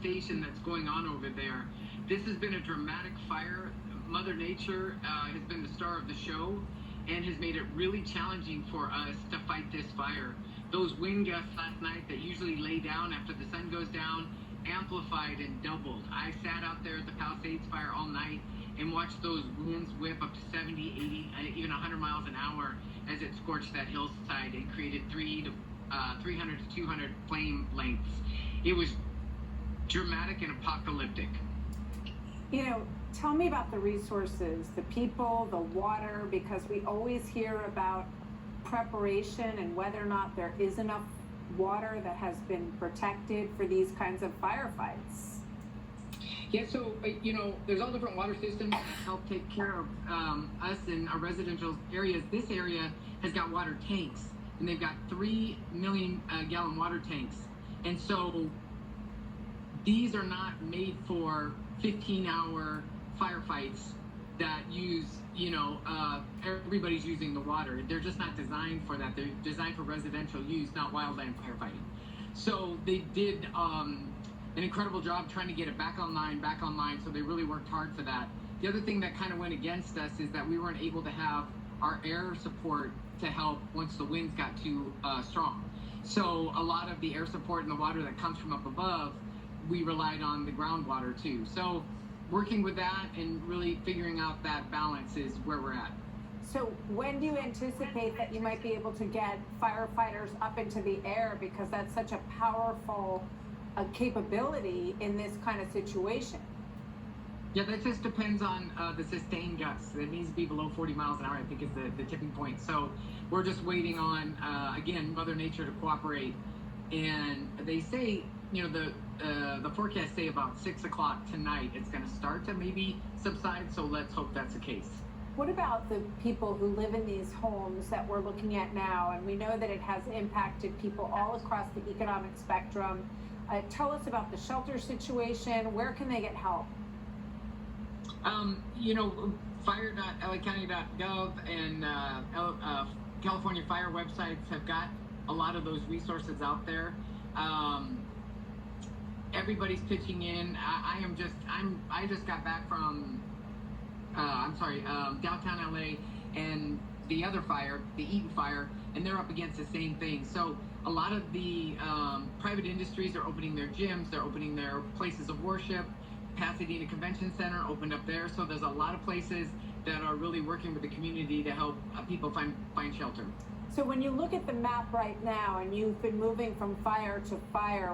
devastation that's going on over there. This has been a dramatic fire. Mother Nature has been the star of the show and has made it really challenging for us to fight this fire. Those wind gusts last night that usually lay down after the sun goes down amplified and doubled. I sat out there at the Palisades fire all night and watched those winds whip up to 70, 80, even 100 miles an hour as it scorched that hillside and created 300 to 200 flame lengths. It was dramatic and apocalyptic. You know, tell me about the resources, the people, the water, because we always hear about preparation and whether or not there is enough water that has been protected for these kinds of firefights. Yeah, so, there's all different water systems that help take care of us in our residential areas. This area has got water tanks, and they've got 3 million gallon water tanks. And so these are not made for 15-hour firefights that use, everybody's using the water. They're just not designed for that. They're designed for residential use, not wildland firefighting. So they did an incredible job trying to get it back online, so they really worked hard for that. The other thing that kind of went against us is that we weren't able to have our air support to help once the winds got too strong. So a lot of the air support and the water that comes from up above, we relied on the groundwater too. So working with that and really figuring out that balance is where we're at. So when do you anticipate that you might be able to get firefighters up into the air, because that's such a powerful capability in this kind of situation? Yeah, that just depends on the sustained gusts. It needs to be below 40 miles an hour, I think, is the tipping point. So we're just waiting on, again, Mother Nature to cooperate. And they say, the forecasts say about 6 o'clock tonight it's going to start to maybe subside. So let's hope that's the case. What about the people who live in these homes that we're looking at now? And we know that it has impacted people all across the economic spectrum. Tell us about the shelter situation. Where can they get help? Fire.lacounty.gov and California Fire websites have got a lot of those resources out there. Everybody's pitching in. I just got back from downtown LA and the other fire, the Eaton fire, and they're up against the same thing. So a lot of the private industries are opening their gyms, they're opening their places of worship. Pasadena Convention Center opened up there, so there's a lot of places that are really working with the community to help people find shelter. So when you look at the map right now and you've been moving from fire to fire,